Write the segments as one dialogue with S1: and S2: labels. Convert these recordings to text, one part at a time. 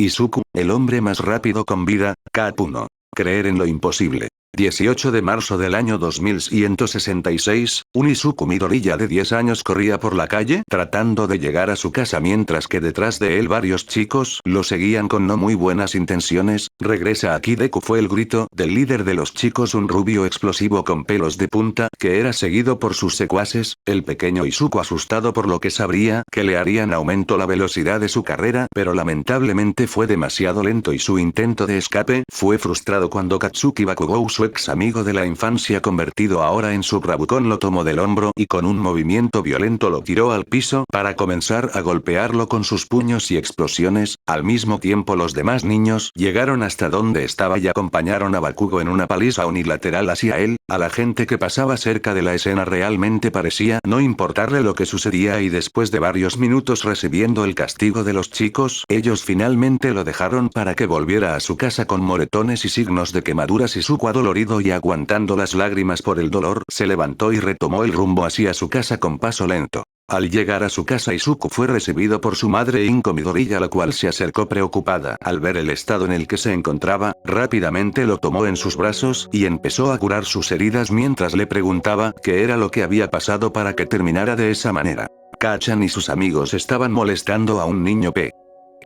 S1: Izuku, el hombre más rápido con vida, Cap 1. Creer en lo imposible. 18 de marzo del año 2166, un Izuku Midoriya de 10 años corría por la calle tratando de llegar a su casa mientras que detrás de él varios chicos lo seguían con no muy buenas intenciones. Regresa aquí Deku, fue el grito del líder de los chicos, un rubio explosivo con pelos de punta que era seguido por sus secuaces. El pequeño Izuku, asustado por lo que sabría que le harían, aumentó la velocidad de su carrera, pero lamentablemente fue demasiado lento y su intento de escape fue frustrado cuando Katsuki Bakugou, su ex amigo de la infancia convertido ahora en Subrabucón, lo tomó del hombro y con un movimiento violento lo tiró al piso para comenzar a golpearlo con sus puños y explosiones. Al mismo tiempo los demás niños llegaron hasta donde estaba y acompañaron a Bakugo en una paliza unilateral hacia él. A la gente que pasaba cerca de la escena realmente parecía no importarle lo que sucedía, y después de varios minutos recibiendo el castigo de los chicos, ellos finalmente lo dejaron para que volviera a su casa con moretones y signos de quemaduras. Izuku, adolorido y aguantando las lágrimas por el dolor, se levantó y retomó el rumbo hacia su casa con paso lento. Al llegar a su casa, Izuku fue recibido por su madre Inko Midoriya, la cual se acercó preocupada. Al ver el estado en el que se encontraba, rápidamente lo tomó en sus brazos y empezó a curar sus heridas mientras le preguntaba qué era lo que había pasado para que terminara de esa manera. Kachan y sus amigos estaban molestando a un niño P.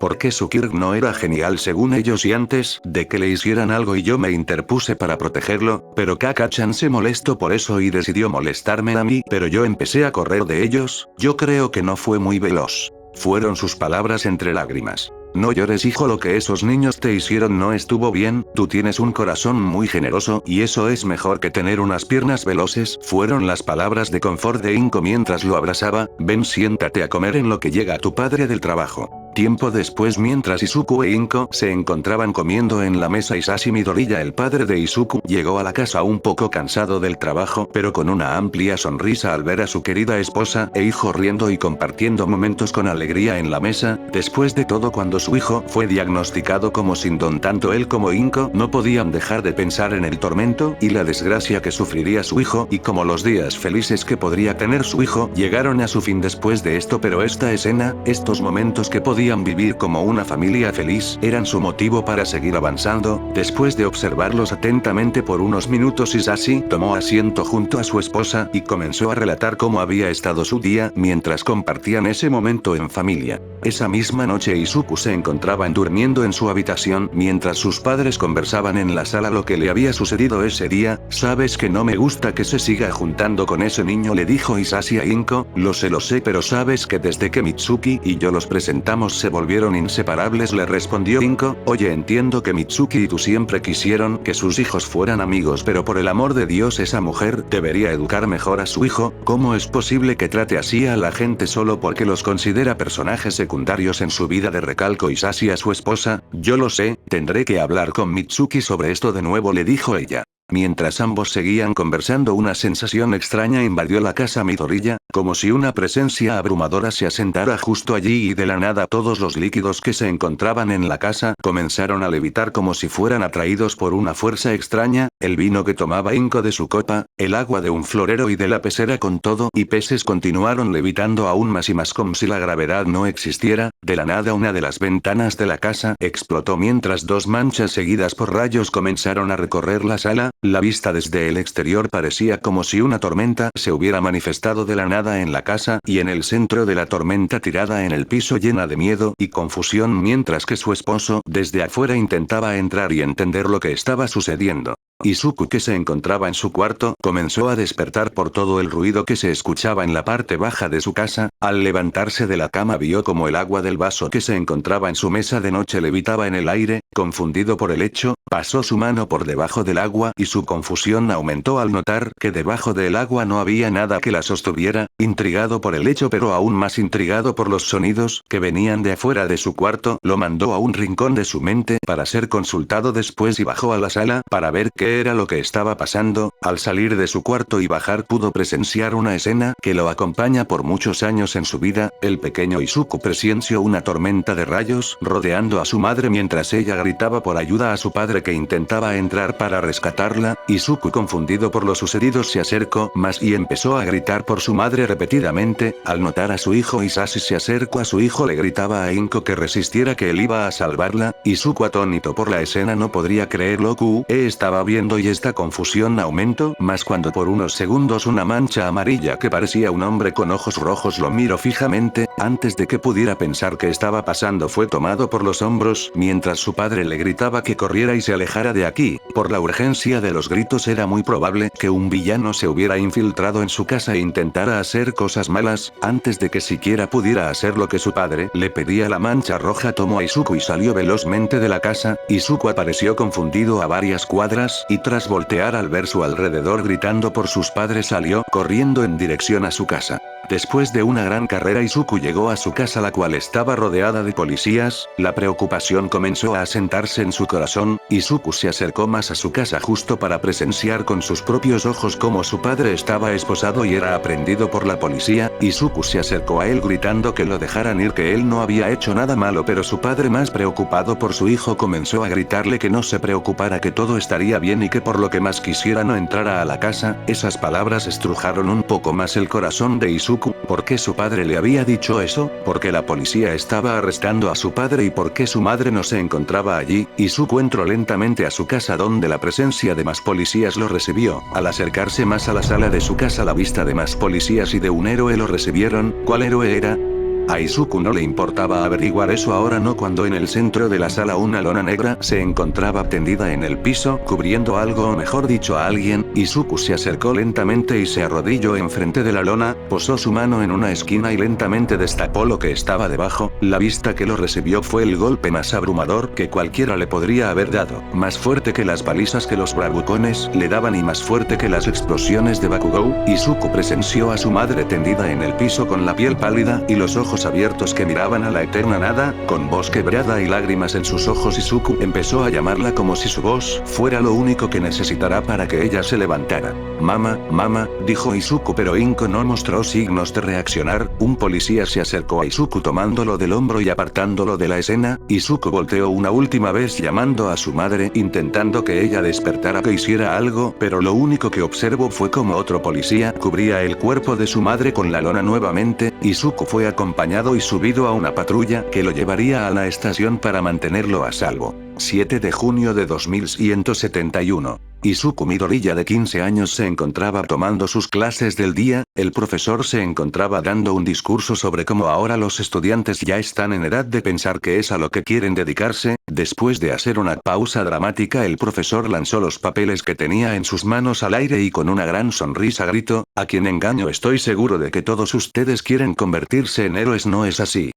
S1: Porque su Kirk no era genial según ellos, y antes de que le hicieran algo yo me interpuse para protegerlo, pero Kaka-chan se molestó por eso y decidió molestarme a mí, pero yo empecé a correr de ellos. Yo creo que no fue muy veloz. Fueron sus palabras entre lágrimas. No llores, hijo, lo que esos niños te hicieron no estuvo bien, tú tienes un corazón muy generoso y eso es mejor que tener unas piernas veloces, fueron las palabras de confort de Inko mientras lo abrazaba. Ven, siéntate a comer en lo que llega tu padre del trabajo. Tiempo después, mientras Izuku e Inko se encontraban comiendo en la mesa, Hisashi Midoriya, el padre de Izuku, llegó a la casa un poco cansado del trabajo, pero con una amplia sonrisa al ver a su querida esposa e hijo riendo y compartiendo momentos con alegría en la mesa. Después de todo, cuando su hijo fue diagnosticado como sin don, tanto él como Inko no podían dejar de pensar en el tormento y la desgracia que sufriría su hijo, y como los días felices que podría tener su hijo llegaron a su fin después de esto. Pero esta escena, estos momentos que podían vivir como una familia feliz, eran su motivo para seguir avanzando. Después de observarlos atentamente por unos minutos, Hisashi tomó asiento junto a su esposa y comenzó a relatar cómo había estado su día mientras compartían ese momento en familia. Esa misma noche Izuku se encontraba durmiendo en su habitación mientras sus padres conversaban en la sala lo que le había sucedido ese día. Sabes que no me gusta que se siga juntando con ese niño, le dijo Hisashi a Inko. Lo sé, pero sabes que desde que Mitsuki y yo los presentamos se volvieron inseparables, le respondió Inko. Oye, entiendo que Mitsuki y tú siempre quisieron que sus hijos fueran amigos, pero por el amor de Dios, esa mujer debería educar mejor a su hijo. ¿Cómo es posible que trate así a la gente solo porque los considera personajes secundarios en su vida?, de recalco Hisashi a su esposa. Yo lo sé, tendré que hablar con Mitsuki sobre esto de nuevo, le dijo ella. Mientras ambos seguían conversando, una sensación extraña invadió la casa Midoriya, como si una presencia abrumadora se asentara justo allí, y de la nada todos los líquidos que se encontraban en la casa comenzaron a levitar como si fueran atraídos por una fuerza extraña. El vino que tomaba Inko de su copa, el agua de un florero y de la pecera con todo y peces continuaron levitando aún más y más como si la gravedad no existiera. De la nada una de las ventanas de la casa explotó mientras dos manchas seguidas por rayos comenzaron a recorrer la sala. La vista desde el exterior parecía como si una tormenta se hubiera manifestado de la nada en la casa, y en el centro de la tormenta, tirada en el piso llena de miedo y confusión, mientras que su esposo desde afuera intentaba entrar y entender lo que estaba sucediendo. Izuku, que se encontraba en su cuarto, comenzó a despertar por todo el ruido que se escuchaba en la parte baja de su casa. Al levantarse de la cama vio como el agua del vaso que se encontraba en su mesa de noche levitaba en el aire. Confundido por el hecho, pasó su mano por debajo del agua y su confusión aumentó al notar que debajo del agua no había nada que la sostuviera. Intrigado por el hecho, pero aún más intrigado por los sonidos que venían de afuera de su cuarto, lo mandó a un rincón de su mente para ser consultado después y bajó a la sala para ver qué era lo que estaba pasando. Al salir de su cuarto y bajar pudo presenciar una escena que lo acompaña por muchos años en su vida. El pequeño Izuku presenció una tormenta de rayos rodeando a su madre mientras ella gritaba por ayuda a su padre que intentaba entrar para rescatarla. Izuku, confundido por lo sucedido, se acercó más y empezó a gritar por su madre repetidamente. Al notar a su hijo, Hisashi se acercó a su hijo, le gritaba a Inko que resistiera, que él iba a salvarla. Izuku, atónito por la escena, no podría creer lo que estaba viendo y esta confusión aumentó más cuando por unos segundos una mancha amarilla que parecía un hombre con ojos rojos lo miró fijamente. Antes de que pudiera pensar qué estaba pasando, fue tomado por los hombros mientras su padre le gritaba que corriera y se alejara de aquí. Por la urgencia de los gritos, era muy probable que un villano se hubiera infiltrado en su casa e intentara hacer cosas malas. Antes de que siquiera pudiera hacer lo que su padre le pedía, la mancha roja tomó a Izuku y salió velozmente de la casa. Izuku apareció confundido a varias cuadras y tras voltear al ver su alrededor gritando por sus padres, salió corriendo en dirección a su casa. Después de una gran carrera, Izuku llegó a su casa, la cual estaba rodeada de policías. La preocupación comenzó a asentarse en su corazón. Izuku se acercó más a su casa justo para presenciar con sus propios ojos cómo su padre estaba esposado y era aprehendido por la policía. Izuku se acercó a él gritando que lo dejaran ir, que él no había hecho nada malo, pero su padre, más preocupado por su hijo, comenzó a gritarle que no se preocupara, que todo estaría bien y que por lo que más quisiera no entrara a la casa. Esas palabras estrujaron un poco más el corazón de Izuku. ¿Por qué su padre le había dicho eso? ¿Por qué la policía estaba arrestando a su padre y por qué su madre no se encontraba allí? Izuku entró lentamente a su casa, donde la presencia de más policías lo recibió. Al acercarse más a la sala de su casa, la vista de más policías y de un héroe lo recibieron. ¿Cuál héroe era? A Izuku no le importaba averiguar eso ahora, no, cuando en el centro de la sala una lona negra se encontraba tendida en el piso, cubriendo algo, o mejor dicho a alguien. Izuku se acercó lentamente y se arrodilló enfrente de la lona, posó su mano en una esquina y lentamente destapó lo que estaba debajo. La vista que lo recibió fue el golpe más abrumador que cualquiera le podría haber dado, más fuerte que las palizas que los bravucones le daban y más fuerte que las explosiones de Bakugou. Izuku presenció a su madre tendida en el piso con la piel pálida y los ojos abiertos que miraban a la eterna nada. Con voz quebrada y lágrimas en sus ojos, Izuku empezó a llamarla como si su voz fuera lo único que necesitará para que ella se levantara. Mamá, mamá, dijo Izuku, pero Inko no mostró signos de reaccionar. Un policía se acercó a Izuku tomándolo del hombro y apartándolo de la escena. Izuku volteó una última vez llamando a su madre, intentando que ella despertara, que hiciera algo, pero lo único que observó fue como otro policía cubría el cuerpo de su madre con la lona nuevamente. Izuku fue acompañado y subido a una patrulla que lo llevaría a la estación para mantenerlo a salvo. 7 de junio de 2171. Izuku Midoriya, de 15 años, se encontraba tomando sus clases del día. El profesor se encontraba dando un discurso sobre cómo ahora los estudiantes ya están en edad de pensar qué es a lo que quieren dedicarse. Después de hacer una pausa dramática, el profesor lanzó los papeles que tenía en sus manos al aire y con una gran sonrisa gritó: ¿A quién engaño? Estoy seguro de que todos ustedes quieren convertirse en héroes, ¿no es así?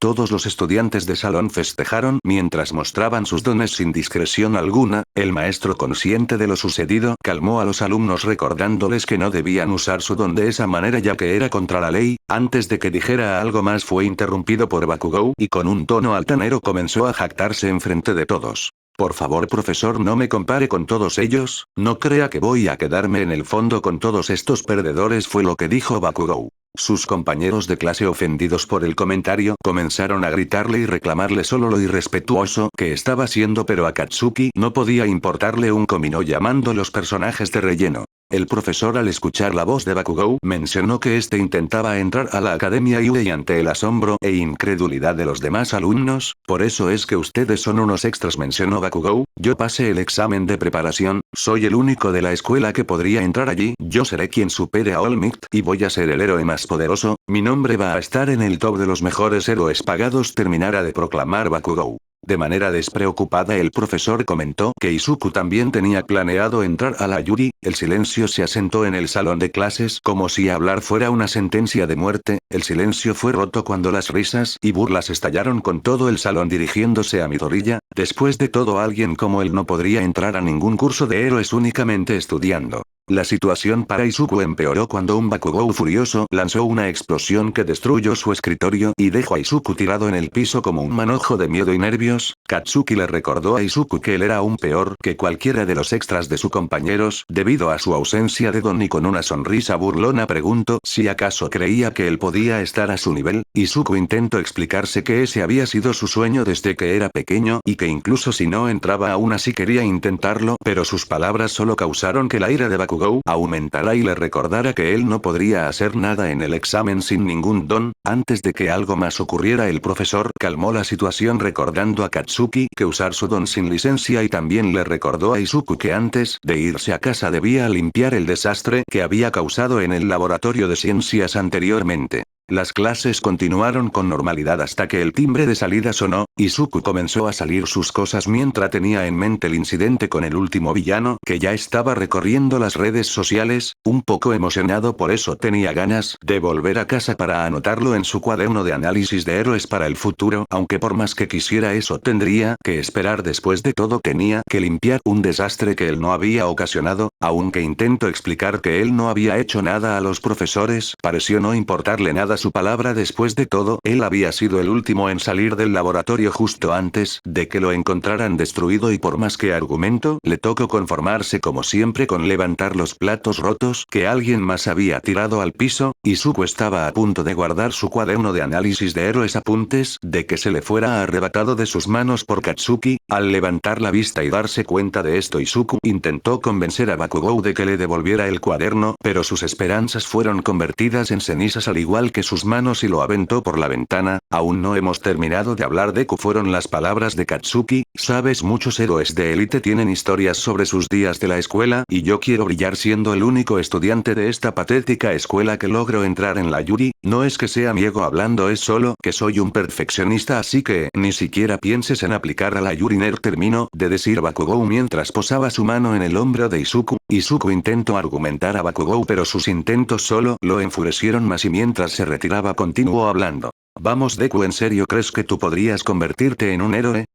S1: Todos los estudiantes de salón festejaron mientras mostraban sus dones sin discreción alguna. El maestro, consciente de lo sucedido, calmó a los alumnos recordándoles que no debían usar su don de esa manera, ya que era contra la ley. Antes de que dijera algo más, fue interrumpido por Bakugou y con un tono altanero comenzó a jactarse enfrente de todos. Por favor, profesor, no me compare con todos ellos, no crea que voy a quedarme en el fondo con todos estos perdedores, fue lo que dijo Bakugou. Sus compañeros de clase, ofendidos por el comentario, comenzaron a gritarle y reclamarle solo lo irrespetuoso que estaba siendo, pero a Katsuki no podía importarle un comino llamando los personajes de relleno. El profesor, al escuchar la voz de Bakugou, mencionó que este intentaba entrar a la academia y ante el asombro e incredulidad de los demás alumnos, por eso es que ustedes son unos extras, mencionó Bakugou. Yo pasé el examen de preparación, soy el único de la escuela que podría entrar allí, yo seré quien supere a All Might y voy a ser el héroe más poderoso, mi nombre va a estar en el top de los mejores héroes pagados, terminara de proclamar Bakugou. De manera despreocupada, el profesor comentó que Izuku también tenía planeado entrar a la Yuri. El silencio se asentó en el salón de clases como si hablar fuera una sentencia de muerte. El silencio fue roto cuando las risas y burlas estallaron con todo el salón dirigiéndose a Midoriya. Después de todo, alguien como él no podría entrar a ningún curso de héroes únicamente estudiando. La situación para Izuku empeoró cuando un Bakugou furioso lanzó una explosión que destruyó su escritorio y dejó a Izuku tirado en el piso como un manojo de miedo y nervios. Katsuki le recordó a Izuku que él era aún peor que cualquiera de los extras de sus compañeros, debido a su ausencia de don, y con una sonrisa burlona preguntó si acaso creía que él podía estar a su nivel. Izuku intentó explicarse que ese había sido su sueño desde que era pequeño y que incluso si no entraba aún así quería intentarlo, pero sus palabras solo causaron que la ira de Bakugou aumentara y le recordara que él no podría hacer nada en el examen sin ningún don. Antes de que algo más ocurriera, el profesor calmó la situación recordando a Katsuki que usar su don sin licencia, y también le recordó a Izuku que antes de irse a casa debía limpiar el desastre que había causado en el laboratorio de ciencias anteriormente. Las clases continuaron con normalidad hasta que el timbre de salida sonó. Izuku comenzó a salir sus cosas mientras tenía en mente el incidente con el último villano que ya estaba recorriendo las redes sociales. Un poco emocionado por eso, tenía ganas de volver a casa para anotarlo en su cuaderno de análisis de héroes para el futuro, aunque por más que quisiera eso tendría que esperar. Después de todo tenía que limpiar un desastre que él no había ocasionado. Aunque intentó explicar que él no había hecho nada a los profesores, pareció no importarle nada su palabra. Después de todo, él había sido el último en salir del laboratorio justo antes de que lo encontraran destruido, y por más que argumentó, le tocó conformarse como siempre con levantar los platos rotos que alguien más había tirado al piso. Izuku estaba a punto de guardar su cuaderno de análisis de héroes apuntes de que se le fuera arrebatado de sus manos por Katsuki. Al levantar la vista y darse cuenta de esto, Izuku intentó convencer a Bakugou de que le devolviera el cuaderno, pero sus esperanzas fueron convertidas en cenizas al igual que sus manos, y lo aventó por la ventana. Aún no hemos terminado de hablar, Deku, fueron las palabras de Katsuki. Sabes, muchos héroes de élite tienen historias sobre sus días de la escuela, y yo quiero brillar siendo el único estudiante de esta patética escuela que logro entrar en la Yuri. No es que sea mi ego hablando, es solo que soy un perfeccionista, así que ni siquiera pienses en aplicar a la Yuri Nerd, terminó de decir Bakugou mientras posaba su mano en el hombro de Izuku. Izuku intentó argumentar a Bakugou, pero sus intentos solo lo enfurecieron más, y mientras se retiraba continuó hablando. Vamos, Deku, ¿en serio crees que tú podrías convertirte en un héroe?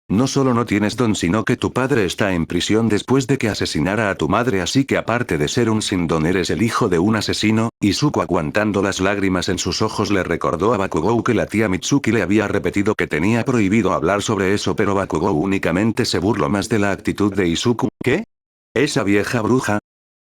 S1: No solo no tienes don, sino que tu padre está en prisión después de que asesinara a tu madre, así que aparte de ser un sin don eres el hijo de un asesino. Izuku, aguantando las lágrimas en sus ojos, le recordó a Bakugou que la tía Mitsuki le había repetido que tenía prohibido hablar sobre eso, pero Bakugou únicamente se burló más de la actitud de Izuku. ¿Qué? ¿Esa vieja bruja?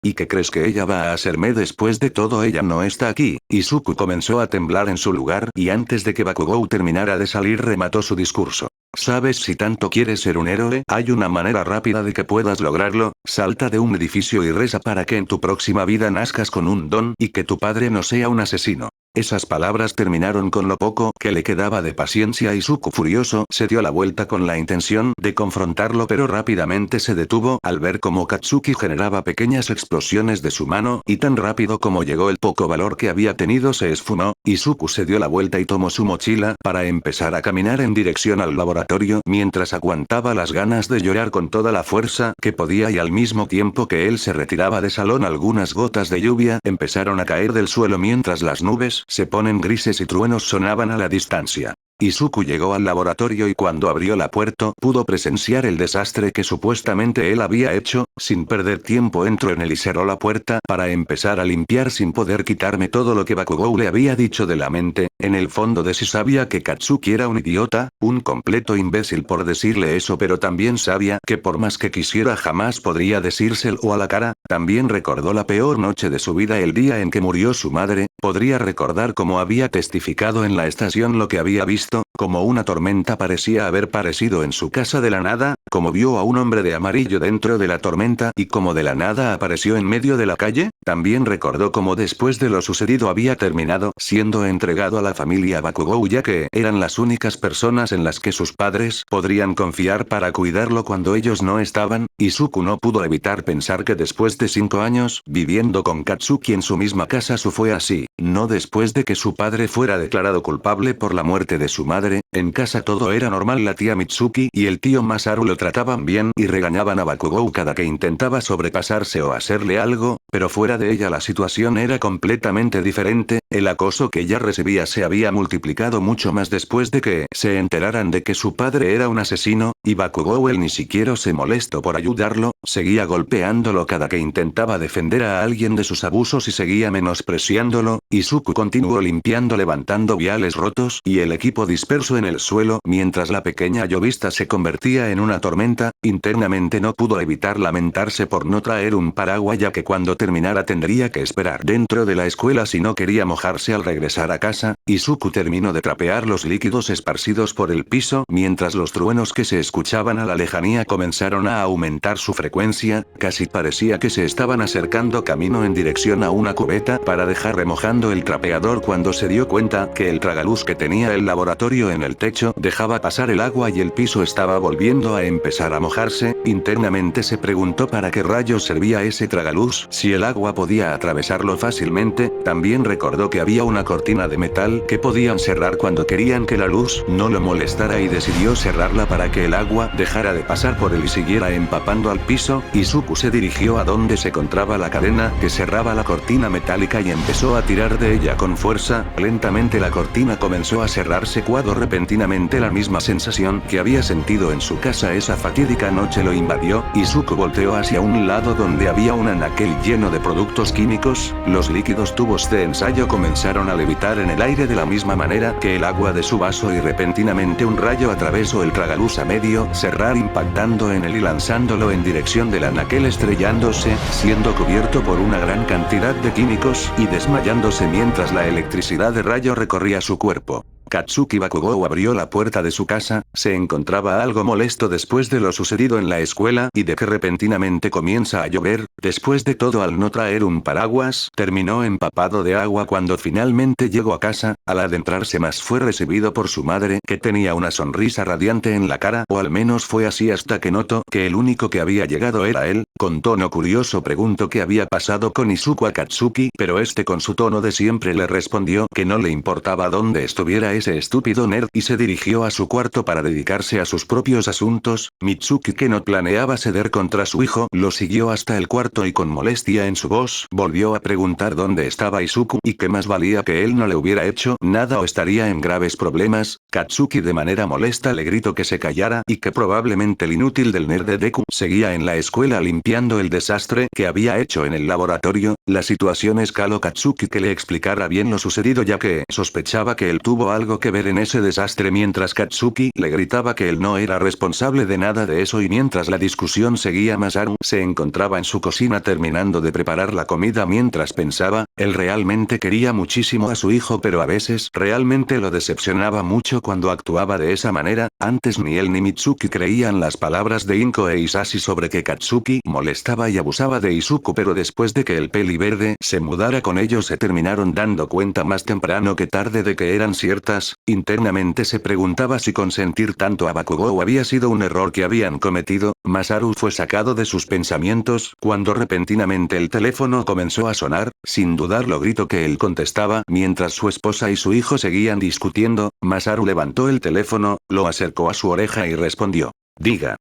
S1: ¿Y qué crees que ella va a hacerme? Después de todo, ella no está aquí. Izuku comenzó a temblar en su lugar, y antes de que Bakugou terminara de salir remató su discurso. ¿Sabes? Si tanto quieres ser un héroe, hay una manera rápida de que puedas lograrlo. Salta de un edificio y reza para que en tu próxima vida nazcas con un don y que tu padre no sea un asesino. Esas palabras terminaron con lo poco que le quedaba de paciencia. Izuku, furioso, se dio la vuelta con la intención de confrontarlo, pero rápidamente se detuvo al ver cómo Katsuki generaba pequeñas explosiones de su mano, y tan rápido como llegó el poco valor que había tenido se esfumó. Izuku se dio la vuelta y tomó su mochila para empezar a caminar en dirección al laboratorio, mientras aguantaba las ganas de llorar con toda la fuerza que podía, y al mismo tiempo que él se retiraba del salón algunas gotas de lluvia empezaron a caer del suelo mientras las nubes se ponen grises y truenos sonaban a la distancia. Izuku llegó al laboratorio y cuando abrió la puerta pudo presenciar el desastre que supuestamente él había hecho. Sin perder tiempo entró en él y cerró la puerta para empezar a limpiar sin poder quitarme todo lo que Bakugou le había dicho de la mente. En el fondo de sí sabía que Katsuki era un idiota, un completo imbécil por decirle eso, pero también sabía que por más que quisiera jamás podría decírselo a la cara. También recordó la peor noche de su vida, el día en que murió su madre. Podría recordar cómo había testificado en la estación lo que había visto, como una tormenta parecía haber aparecido en su casa de la nada, como vio a un hombre de amarillo dentro de la tormenta y como de la nada apareció en medio de la calle. También recordó cómo después de lo sucedido había terminado siendo entregado a la familia Bakugou, ya que eran las únicas personas en las que sus padres podrían confiar para cuidarlo cuando ellos no estaban. Izuku no pudo evitar pensar que después de 5 años viviendo con Katsuki en su misma casa, su fue así, no después de que su padre fuera declarado culpable por la muerte de su madre. En casa todo era normal, la tía Mitsuki y el tío Masaru lo trataban bien y regañaban a Bakugou cada que intentaba sobrepasarse o hacerle algo, pero fuera de ella la situación era completamente diferente. El acoso que ella recibía se había multiplicado mucho más después de que se enteraran de que su padre era un asesino, y Bakugou él ni siquiera se molestó por ayudarlo. seguía golpeándolo cada que intentaba defender a alguien de sus abusos y seguía menospreciándolo. Izuku continuó limpiando levantando viales rotos y el equipo disperso en el suelo mientras la pequeña llovizna se convertía en una tormenta. Internamente no pudo evitar lamentarse por no traer un paraguas ya que cuando terminara tendría que esperar dentro de la escuela si no quería mojarse al regresar a casa. Izuku terminó de trapear los líquidos esparcidos por el piso mientras los truenos que se escuchaban a la lejanía comenzaron a aumentar su frecuencia, casi parecía que se estaban acercando camino en dirección a una cubeta para dejar remojando el trapeador cuando se dio cuenta que el tragaluz que tenía el laboratorio en el techo dejaba pasar el agua y el piso estaba volviendo a empezar a mojarse. Internamente se preguntó para qué rayos servía ese tragaluz si el agua podía atravesarlo fácilmente. También recordó que había una cortina de metal que podían cerrar cuando querían que la luz no lo molestara y decidió cerrarla para que el agua dejara de pasar por él y siguiera empapando al piso. Izuku se dirigió a donde se encontraba la cadena que cerraba la cortina metálica y empezó a tirar de ella con fuerza. Lentamente la cortina comenzó a cerrarse cuando repentinamente la misma sensación que había sentido en su casa esa fatídica noche lo invadió. Izuku volteó hacia un lado donde había un anaquel lleno de productos químicos. Los líquidos tubos de ensayo comenzaron a levitar en el aire de la misma manera que el agua de su vaso y repentinamente un rayo atravesó el tragaluz a medio cerrar impactando en él y lanzándolo en dirección del anaquel estrellándose, siendo cubierto por una gran cantidad de químicos y desmayándose mientras la electricidad de rayo recorría su cuerpo. Katsuki Bakugou abrió la puerta de su casa, se encontraba algo molesto después de lo sucedido en la escuela y de que repentinamente comienza a llover. Después de todo, al no traer un paraguas, terminó empapado de agua cuando finalmente llegó a casa. Al adentrarse más fue recibido por su madre que tenía una sonrisa radiante en la cara, o al menos fue así hasta que notó que el único que había llegado era él. Con tono curioso preguntó qué había pasado con Izuku a Katsuki, pero este con su tono de siempre le respondió que no le importaba dónde estuviera ese estúpido nerd y se dirigió a su cuarto para dedicarse a sus propios asuntos. Mitsuki, que no planeaba ceder contra su hijo, lo siguió hasta el cuarto y con molestia en su voz volvió a preguntar dónde estaba Izuku y que más valía que él no le hubiera hecho nada o estaría en graves problemas. Katsuki de manera molesta le gritó que se callara y que probablemente el inútil del nerd de Deku seguía en la escuela limpiando el desastre que había hecho en el laboratorio. La situación escaló Katsuki que le explicara bien lo sucedido ya que sospechaba que él tuvo algo que ver en ese desastre mientras Katsuki le gritaba que él no era responsable de nada de eso y mientras la discusión seguía Masaru se encontraba en su cocina terminando de preparar la comida mientras pensaba, él realmente quería muchísimo a su hijo pero a veces realmente lo decepcionaba mucho cuando actuaba de esa manera. Antes ni él ni Mitsuki creían las palabras de Inko e Isashi sobre que Katsuki molestaba y abusaba de Izuku pero después de que el peli verde se mudara con ellos se terminaron dando cuenta más temprano que tarde de que eran ciertas. Internamente se preguntaba si consentir tanto a Bakugou había sido un error que habían cometido. Masaru fue sacado de sus pensamientos cuando repentinamente el teléfono comenzó a sonar. Sin dudarlo gritó que él contestaba mientras su esposa y su hijo seguían discutiendo. Masaru levantó el teléfono, lo acercó a su oreja y respondió. Diga.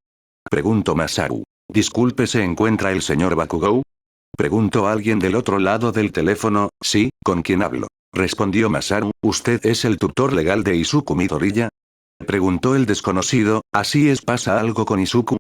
S1: Preguntó Masaru. Disculpe, ¿se encuentra el señor Bakugou? Preguntó alguien del otro lado del teléfono. Sí, ¿con quién hablo? Respondió Masaru. ¿Usted es el tutor legal de Izuku Midoriya? Preguntó el desconocido. Así es, ¿pasa algo con Izuku?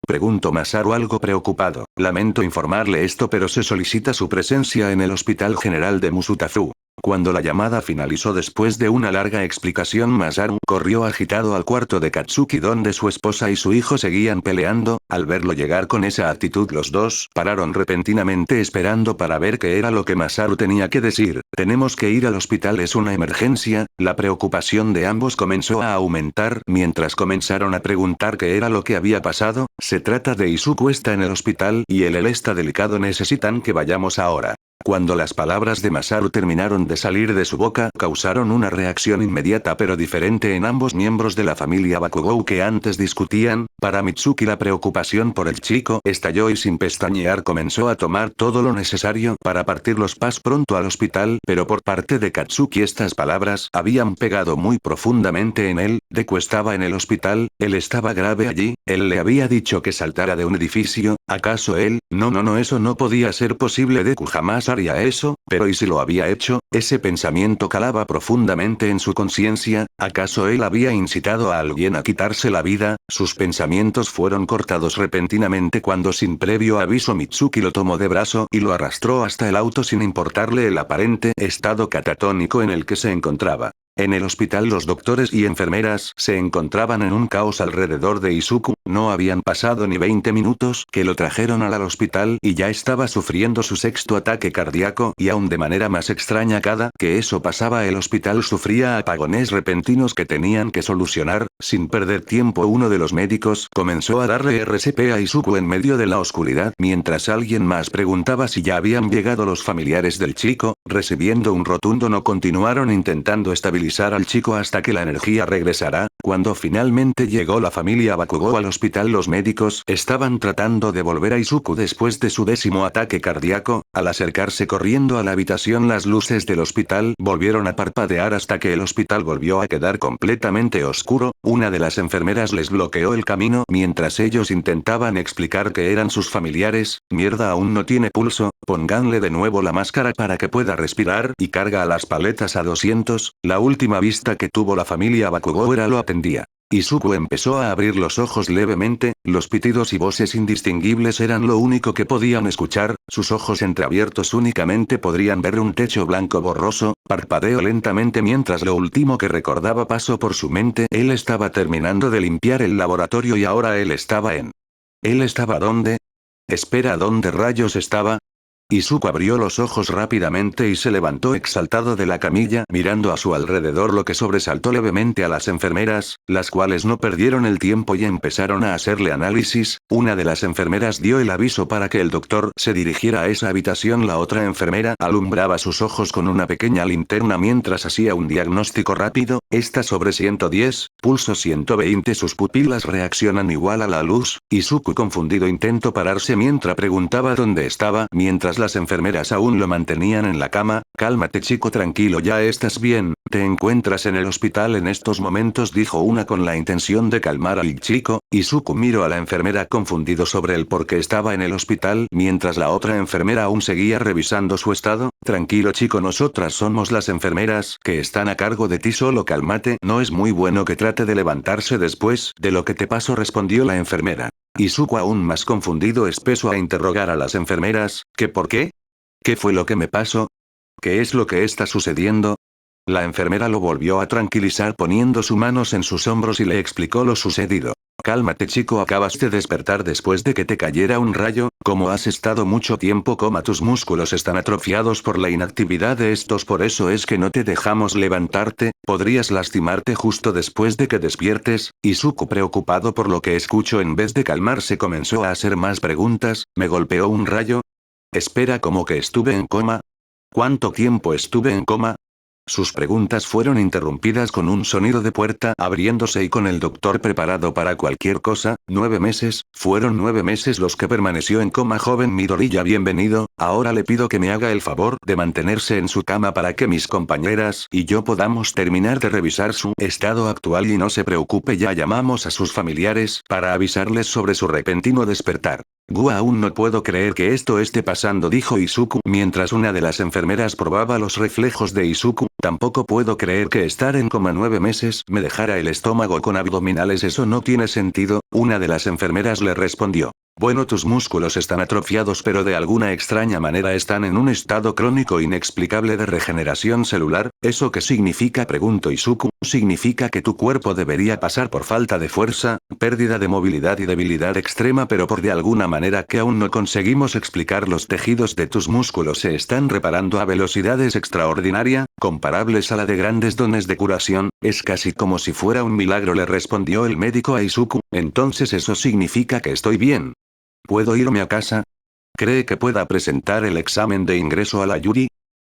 S1: Preguntó Masaru algo preocupado. Lamento informarle esto pero se solicita su presencia en el Hospital General de Musutafu. Cuando la llamada finalizó después de una larga explicación Masaru corrió agitado al cuarto de Katsuki donde su esposa y su hijo seguían peleando. Al verlo llegar con esa actitud los dos pararon repentinamente esperando para ver qué era lo que Masaru tenía que decir. Tenemos que ir al hospital, es una emergencia. La preocupación de ambos comenzó a aumentar mientras comenzaron a preguntar qué era lo que había pasado. Se trata de Izuku, está en el hospital y él está delicado, necesitan que vayamos ahora. Cuando las palabras de Masaru terminaron de salir de su boca, causaron una reacción inmediata pero diferente en ambos miembros de la familia Bakugou que antes discutían. Para Mitsuki la preocupación por el chico estalló y sin pestañear comenzó a tomar todo lo necesario para partir los pas pronto al hospital, pero por parte de Katsuki estas palabras habían pegado muy profundamente en él. Deku estaba en el hospital, él estaba grave allí, él le había dicho que saltara de un edificio, ¿Acaso él? No, eso no podía ser posible. Deku jamás haría eso, pero ¿y si lo había hecho? Ese pensamiento calaba profundamente en su conciencia. ¿Acaso él había incitado a alguien a quitarse la vida? Sus pensamientos fueron cortados repentinamente cuando sin previo aviso Mitsuki lo tomó de brazo y lo arrastró hasta el auto sin importarle el aparente estado catatónico en el que se encontraba. En el hospital los doctores y enfermeras se encontraban en un caos alrededor de Izuku, no habían pasado ni 20 minutos que lo trajeron al hospital y ya estaba sufriendo su sexto ataque cardíaco y aún de manera más extraña cada que eso pasaba el hospital sufría apagones repentinos que tenían que solucionar. Sin perder tiempo uno de los médicos comenzó a darle RCP a Izuku en medio de la oscuridad mientras alguien más preguntaba si ya habían llegado los familiares del chico, recibiendo un rotundo no continuaron intentando estabilizar al chico hasta que la energía regresará. Cuando finalmente llegó la familia Bakugou al hospital los médicos estaban tratando de volver a Izuku después de su 10º ataque cardíaco. Al acercarse corriendo a la habitación las luces del hospital volvieron a parpadear hasta que el hospital volvió a quedar completamente oscuro. Una de las enfermeras les bloqueó el camino mientras ellos intentaban explicar que eran sus familiares. Mierda, aún no tiene pulso, pónganle de nuevo la máscara para que pueda respirar y carga a las paletas a 200. La última vista que tuvo la familia Bakugou era lo atendía. Izuku empezó a abrir los ojos levemente, los pitidos y voces indistinguibles eran lo único que podían escuchar, sus ojos entreabiertos únicamente podrían ver un techo blanco borroso, parpadeó lentamente mientras lo último que recordaba pasó por su mente, él estaba terminando de limpiar el laboratorio y ahora él estaba en... ¿Él estaba dónde? Espera, ¿dónde rayos estaba? Izuku abrió los ojos rápidamente y se levantó exaltado de la camilla mirando a su alrededor lo que sobresaltó levemente a las enfermeras, las cuales no perdieron el tiempo y empezaron a hacerle análisis. Una de las enfermeras dio el aviso para que el doctor se dirigiera a esa habitación. La otra enfermera alumbraba sus ojos con una pequeña linterna mientras hacía un diagnóstico rápido, está sobre 110, pulso 120, sus pupilas reaccionan igual a la luz. Izuku confundido intentó pararse mientras preguntaba dónde estaba mientras las enfermeras aún lo mantenían en la cama. Cálmate chico, tranquilo, ya estás bien, te encuentras en el hospital en estos momentos, dijo una con la intención de calmar al chico. Izuku miró a la enfermera confundido sobre el por qué estaba en el hospital mientras la otra enfermera aún seguía revisando su estado. Tranquilo chico, nosotras somos las enfermeras que están a cargo de ti, solo cálmate, no es muy bueno que trate de levantarse después de lo que te pasó, respondió la enfermera. Izuku aún más confundido empezó a interrogar a las enfermeras, ¿qué por qué? ¿Qué fue lo que me pasó? ¿Qué es lo que está sucediendo? La enfermera lo volvió a tranquilizar poniendo sus manos en sus hombros y le explicó lo sucedido. Cálmate chico, acabas de despertar después de que te cayera un rayo, como has estado mucho tiempo coma tus músculos están atrofiados por la inactividad de estos, por eso es que no te dejamos levantarte, podrías lastimarte justo después de que despiertes. Izuku preocupado por lo que escuchó en vez de calmarse comenzó a hacer más preguntas, ¿me golpeó un rayo? Espera, ¿cómo que estuve en coma? ¿Cuánto tiempo estuve en coma? Sus preguntas fueron interrumpidas con un sonido de puerta abriéndose y con el doctor preparado para cualquier cosa. 9 meses, fueron 9 meses los que permaneció en coma. Joven Midoriya, bienvenido, ahora le pido que me haga el favor de mantenerse en su cama para que mis compañeras y yo podamos terminar de revisar su estado actual y no se preocupe, ya llamamos a sus familiares para avisarles sobre su repentino despertar. Aún no puedo creer que esto esté pasando, dijo Izuku mientras una de las enfermeras probaba los reflejos de Izuku. Tampoco puedo creer que estar en coma 9 meses me dejara el estómago con abdominales, eso no tiene sentido. Una de las enfermeras le respondió. Bueno, tus músculos están atrofiados pero de alguna extraña manera están en un estado crónico inexplicable de regeneración celular. ¿Eso qué significa?, preguntó Izuku. Significa que tu cuerpo debería pasar por falta de fuerza, pérdida de movilidad y debilidad extrema, pero por de alguna manera que aún no conseguimos explicar. Los tejidos de tus músculos se están reparando a velocidades extraordinarias, comparables a la de grandes dones de curación. Es casi como si fuera un milagro, le respondió el médico a Izuku. Entonces eso significa que estoy bien. ¿Puedo irme a casa? ¿Cree que pueda presentar el examen de ingreso a la Yuri?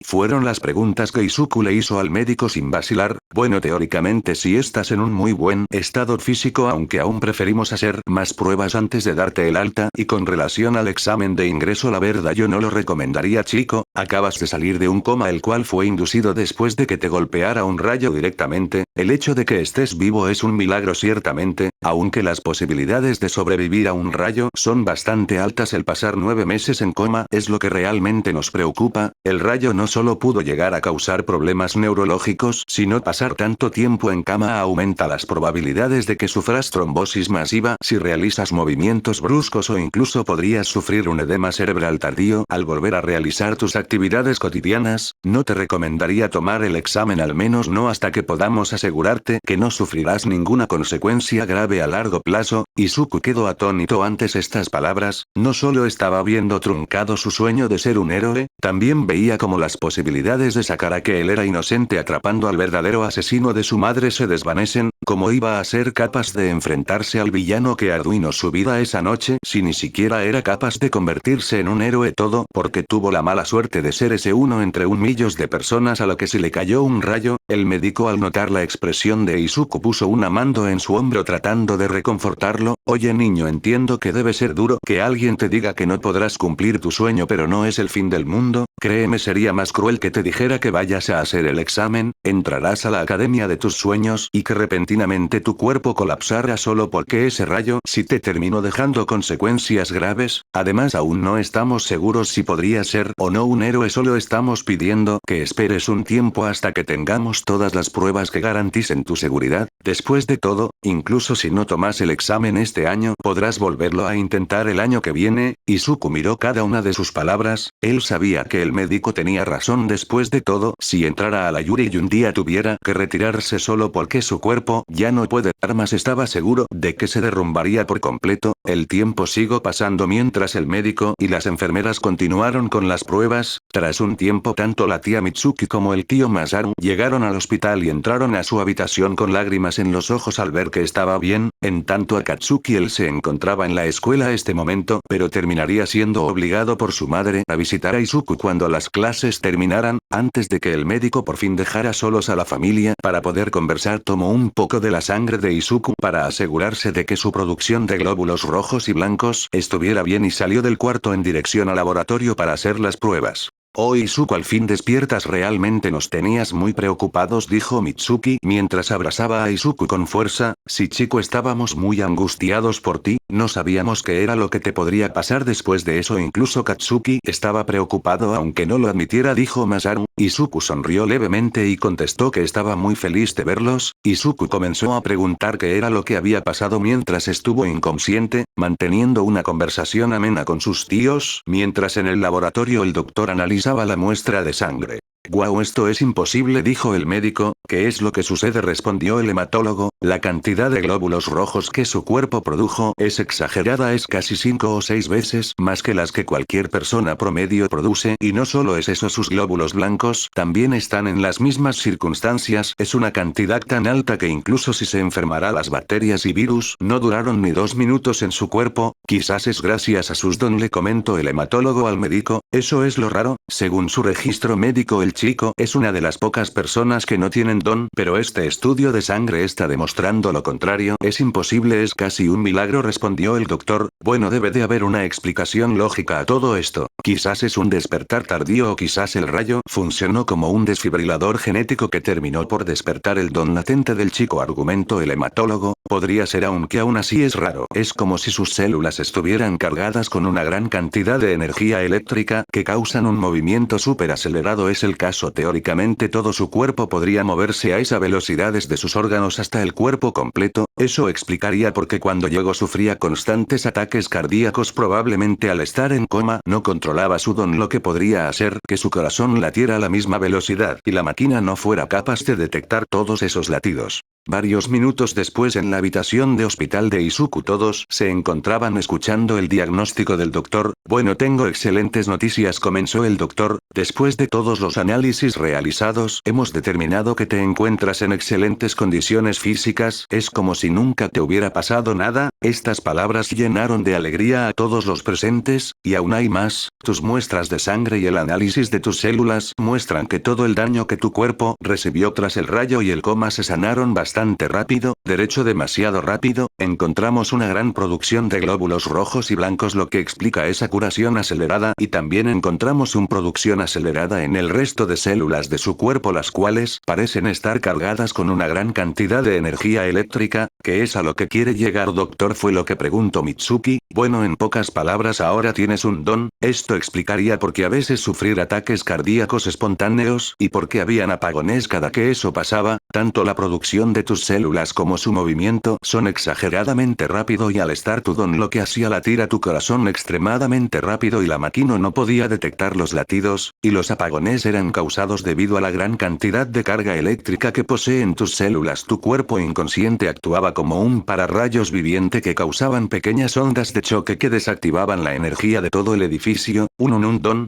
S1: Fueron las preguntas que Izuku le hizo al médico sin vacilar. Bueno, teóricamente si estás en un muy buen estado físico, aunque aún preferimos hacer más pruebas antes de darte el alta, y con relación al examen de ingreso, la verdad yo no lo recomendaría chico, Acabas de salir de un coma el cual fue inducido después de que te golpeara un rayo directamente. El hecho de que estés vivo es un milagro ciertamente, aunque las posibilidades de sobrevivir a un rayo son bastante altas. El pasar 9 meses en coma es lo que realmente nos preocupa. El rayo no solo pudo llegar a causar problemas neurológicos, sino pasar tanto tiempo en cama aumenta las probabilidades de que sufras trombosis masiva si realizas movimientos bruscos o incluso podrías sufrir un edema cerebral tardío al volver a realizar tus actividades cotidianas. No te recomendaría tomar el examen, al menos no hasta que podamos asegurarte que no sufrirás ninguna consecuencia grave a largo plazo. Izuku quedó atónito antes estas palabras. No solo estaba viendo truncado su sueño de ser un héroe, también veía como las posibilidades de sacar a que él era inocente atrapando al verdadero asesino de su madre se desvanecen. ¿Cómo iba a ser capaz de enfrentarse al villano que arruinó su vida esa noche si ni siquiera era capaz de convertirse en un héroe? Todo porque tuvo la mala suerte de ser ese uno entre un millón de personas a lo que se le cayó un rayo. El médico, al notar la expresión de Izuku, puso una mano en su hombro tratando de reconfortarlo. Oye niño, entiendo que debe ser duro que alguien te diga que no podrás cumplir tu sueño, pero no es el fin del mundo. Créeme, sería más cruel que te dijera que vayas a hacer el examen, entrarás a la academia de tus sueños y que repentinamente tu cuerpo colapsara solo porque ese rayo sí te terminó dejando consecuencias graves. Además, aún no estamos seguros si podría ser o no un héroe, solo estamos pidiendo que esperes un tiempo hasta que tengamos todas las pruebas que garanticen tu seguridad. Después de todo, incluso si no tomas el examen este año, podrás volverlo a intentar el año que viene. Izuku miró cada una de sus palabras. Él sabía que el médico tenía razón. Después de todo, si entrara a la Yuri y un día tuviera que retirarse solo porque su cuerpo ya no puede dar más, estaba seguro de que se derrumbaría por completo. El tiempo siguió pasando mientras el médico y las enfermeras continuaron con las pruebas. Tras un tiempo, tanto la tía Mitsuki como el tío Masaru llegaron al hospital y entraron a su habitación con lágrimas en los ojos al ver que estaba bien. En tanto, Akatsuki, él se encontraba en la escuela a este momento, pero terminaría siendo obligado por su madre a visitar a Izuku cuando las clases terminaran. Antes de que el médico por fin dejara solos a la familia para poder conversar, tomó un poco de la sangre de Izuku para asegurarse de que su producción de glóbulos rojos y blancos estuviera bien y salió del cuarto en dirección al laboratorio para hacer las pruebas. Oh Izuku, al fin despiertas, realmente nos tenías muy preocupados, dijo Mitsuki mientras abrazaba a Izuku con fuerza. Sí chico, estábamos muy angustiados por ti, no sabíamos qué era lo que te podría pasar después de eso, incluso Katsuki estaba preocupado aunque no lo admitiera, dijo Masaru. Izuku sonrió levemente y contestó que estaba muy feliz de verlos. Izuku comenzó a preguntar qué era lo que había pasado mientras estuvo inconsciente, manteniendo una conversación amena con sus tíos, mientras en el laboratorio el doctor analizaba la muestra de sangre. Guau, esto es imposible, dijo el médico. ¿Qué es lo que sucede?, respondió el hematólogo. La cantidad de glóbulos rojos que su cuerpo produjo es exagerada, es casi 5 o 6 veces más que las que cualquier persona promedio produce, y no solo es eso, sus glóbulos blancos también están en las mismas circunstancias. Es una cantidad tan alta que incluso si se enfermara, las bacterias y virus no duraron ni 2 minutos en su cuerpo. Quizás es gracias a sus don, le comentó el hematólogo al médico. Eso es lo raro, según su registro médico el chico es una de las pocas personas que no tienen don, pero este estudio de sangre está demostrando lo contrario. Es imposible, es casi un milagro, respondió el doctor. Bueno, debe de haber una explicación lógica a todo esto. Quizás es un despertar tardío o quizás el rayo funcionó como un desfibrilador genético que terminó por despertar el don latente del chico, argumentó el hematólogo. Podría ser, aunque aún así es raro. Es como si sus células estuvieran cargadas con una gran cantidad de energía eléctrica que causan un movimiento súper acelerado. Es el caso, teóricamente todo su cuerpo podría moverse a esa velocidad, desde sus órganos hasta el cuerpo completo. Eso explicaría por qué cuando llegó sufría constantes ataques cardíacos. Probablemente al estar en coma no controlaba su don, lo que podría hacer que su corazón latiera a la misma velocidad y la máquina no fuera capaz de detectar todos esos latidos. Varios minutos después, en la habitación de hospital de Izuku, todos se encontraban escuchando el diagnóstico del doctor. Bueno, tengo excelentes noticias, comenzó el doctor. Después de todos los análisis realizados, hemos determinado que te encuentras en excelentes condiciones físicas. Es como si nunca te hubiera pasado nada. Estas palabras llenaron de alegría a todos los presentes, y aún hay más. Tus muestras de sangre y el análisis de tus células muestran que todo el daño que tu cuerpo recibió tras el rayo y el coma se sanaron bastante bastante rápido, derecho demasiado rápido, encontramos una gran producción de glóbulos rojos y blancos, lo que explica esa curación acelerada, y también encontramos una producción acelerada en el resto de células de su cuerpo, las cuales parecen estar cargadas con una gran cantidad de energía eléctrica, ¿qué es a lo que quiere llegar, doctor?, fue lo que preguntó Mitsuki. Bueno, en pocas palabras, ahora tienes un don. Esto explicaría por qué a veces sufrir ataques cardíacos espontáneos, y por qué habían apagones cada que eso pasaba. Tanto la producción de tus células como su movimiento son exageradamente rápido, y al estar tu don lo que hacía latir a tu corazón extremadamente rápido, y la máquina no podía detectar los latidos, y los apagones eran causados debido a la gran cantidad de carga eléctrica que poseen tus células. Tu cuerpo inconsciente actuaba como un pararrayos viviente que causaban pequeñas ondas de choque que desactivaban la energía de todo el edificio. ¿Un don?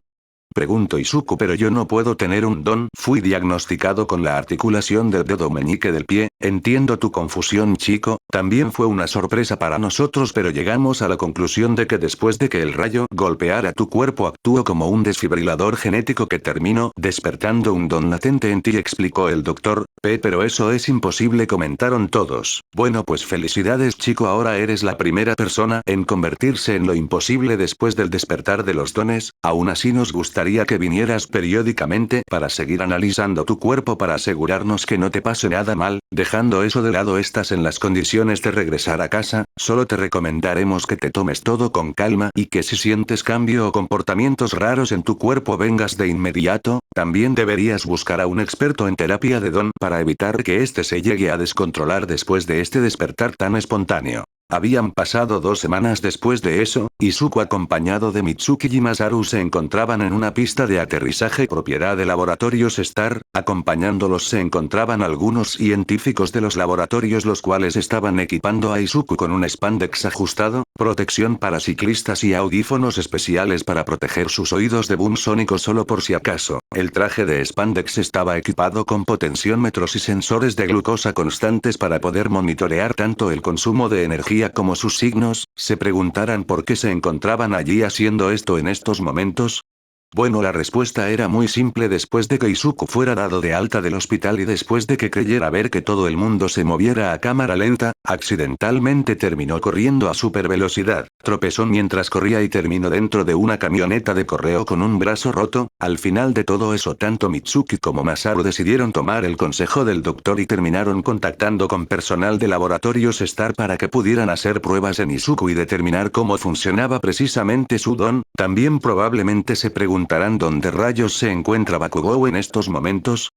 S1: Preguntó Izuku, pero yo no puedo tener un don. Fui diagnosticado con la articulación del dedo meñique del pie. Entiendo tu confusión, chico. También fue una sorpresa para nosotros, pero llegamos a la conclusión de que después de que el rayo golpeara tu cuerpo actuó como un desfibrilador genético que terminó despertando un don latente en ti, explicó el doctor. Pero eso es imposible, comentaron todos. Bueno, pues felicidades, chico, ahora eres la primera persona en convertirse en lo imposible después del despertar de los dones. Aún así nos gustaría que vinieras periódicamente para seguir analizando tu cuerpo para asegurarnos que no te pase nada mal. Dejando eso de lado, estás en las condiciones de regresar a casa. Solo te recomendaremos que te tomes todo con calma y que si sientes cambio o comportamientos raros en tu cuerpo vengas de inmediato. También deberías buscar a un experto en terapia de don para evitar que este se llegue a descontrolar después de este despertar tan espontáneo. Habían pasado 2 semanas después de eso. Izuku acompañado de Mitsuki y Masaru se encontraban en una pista de aterrizaje propiedad de Laboratorios Star. Acompañándolos se encontraban algunos científicos de los laboratorios, los cuales estaban equipando a Izuku con un spandex ajustado, protección para ciclistas y audífonos especiales para proteger sus oídos de boom sónico solo por si acaso. El traje de spandex estaba equipado con potenciómetros y sensores de glucosa constantes para poder monitorear tanto el consumo de energía como sus signos. Se preguntarán por qué se encontraban allí haciendo esto en estos momentos. Bueno, la respuesta era muy simple. Después de que Izuku fuera dado de alta del hospital y después de que creyera ver que todo el mundo se moviera a cámara lenta, accidentalmente terminó corriendo a super velocidad, tropezó mientras corría y terminó dentro de una camioneta de correo con un brazo roto. Al final de todo eso, tanto Mitsuki como Masaru decidieron tomar el consejo del doctor y terminaron contactando con personal de Laboratorios Star para que pudieran hacer pruebas en Izuku y determinar cómo funcionaba precisamente su don. También probablemente se preguntarán dónde rayos se encuentra Bakugou en estos momentos.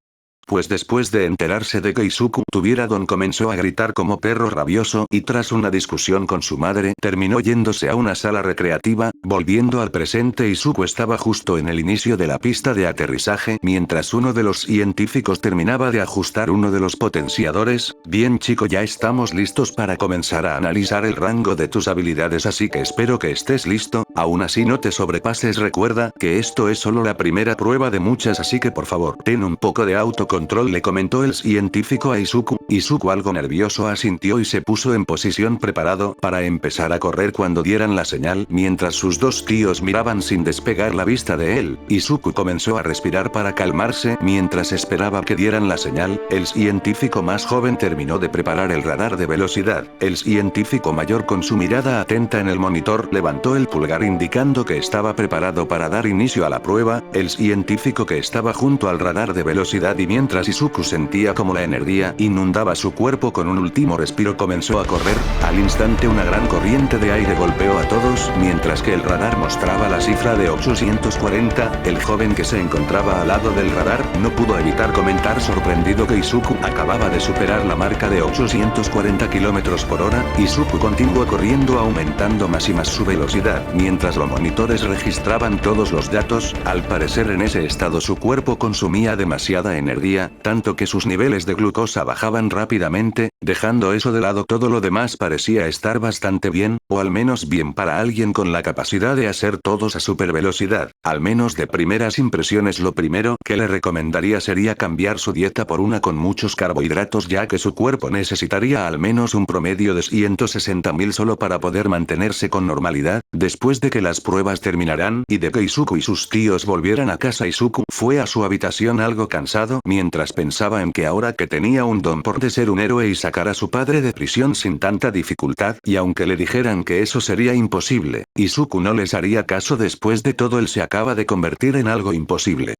S1: Pues después de enterarse de que Izuku tuviera don, comenzó a gritar como perro rabioso y tras una discusión con su madre terminó yéndose a una sala recreativa. Volviendo al presente, Izuku estaba justo en el inicio de la pista de aterrizaje mientras uno de los científicos terminaba de ajustar uno de los potenciadores. Bien, chico, ya estamos listos para comenzar a analizar el rango de tus habilidades, así que espero que estés listo. Aún así no te sobrepases, recuerda que esto es solo la primera prueba de muchas, así que por favor ten un poco de autocontrol, le comentó el científico a Izuku. Izuku, algo nervioso, asintió y se puso en posición preparado para empezar a correr cuando dieran la señal. Mientras sus dos tíos miraban sin despegar la vista de él, Izuku comenzó a respirar para calmarse mientras esperaba que dieran la señal. El científico más joven terminó de preparar el radar de velocidad. El científico mayor, con su mirada atenta en el monitor, levantó el pulgar indicando que estaba preparado para dar inicio a la prueba. El científico que estaba junto al radar de velocidad, y mientras Izuku sentía como la energía inundaba su cuerpo con un último respiro, comenzó a correr. Al instante una gran corriente de aire golpeó a todos, mientras que el radar mostraba la cifra de 840. El joven que se encontraba al lado del radar no pudo evitar comentar sorprendido que Izuku acababa de superar la marca de 840 km por hora. Izuku continuó corriendo, aumentando más y más su velocidad, mientras los monitores registraban todos los datos. Al parecer en ese estado su cuerpo consumía demasiada energía, tanto que sus niveles de glucosa bajaban rápidamente. Dejando eso de lado, todo lo demás parecía estar bastante bien, o al menos bien para alguien con la capacidad de hacer todos a super velocidad. Al menos de primeras impresiones, lo primero que le recomendaría sería cambiar su dieta por una con muchos carbohidratos, ya que su cuerpo necesitaría al menos un promedio de 160.000 solo para poder mantenerse con normalidad. Después de de que las pruebas terminarán y de que Izuku y sus tíos volvieran a casa. Izuku fue a su habitación algo cansado mientras pensaba en que ahora que tenía un don por de ser un héroe y sacar a su padre de prisión sin tanta dificultad, y aunque le dijeran que eso sería imposible, Izuku no les haría caso. Después de todo, él se acaba de convertir en algo imposible.